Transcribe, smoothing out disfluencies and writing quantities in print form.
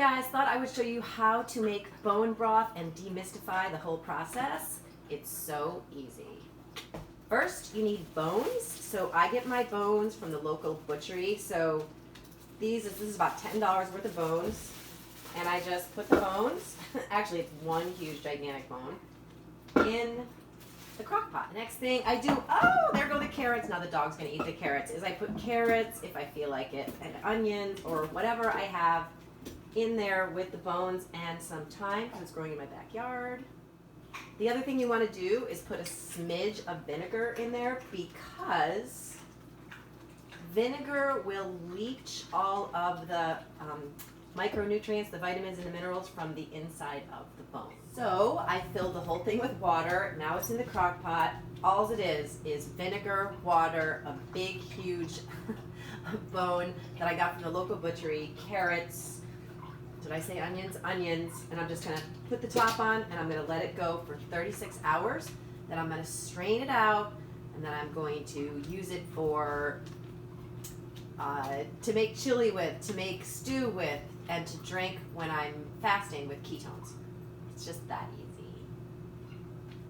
guys, thought I would show you how to make bone broth and demystify the whole process. It's so easy. First, you need bones. So I get my bones from the local butchery. So this is about $10 worth of bones. And I just put the bones, actually it's one huge gigantic bone, in the crock pot. Next thing I do, oh, there go the carrots. Now the dog's gonna eat the carrots, is I put carrots, if I feel like it, and onions or whatever I have in there with the bones and some thyme because it's growing in my backyard. The other thing you want to do is put a smidge of vinegar in there because vinegar will leach all of the micronutrients, the vitamins and the minerals from the inside of the bone. So I filled the whole thing with water. Now it's in the crock pot. All it is vinegar, water, a big, huge bone that I got from the local butchery, carrots, did I say onions? Onions. And I'm just going to put the top on and I'm going to let it go for 36 hours. Then I'm going to strain it out and then I'm going to use it for to make chili with, to make stew with, and to drink when I'm fasting with ketones. It's just that easy.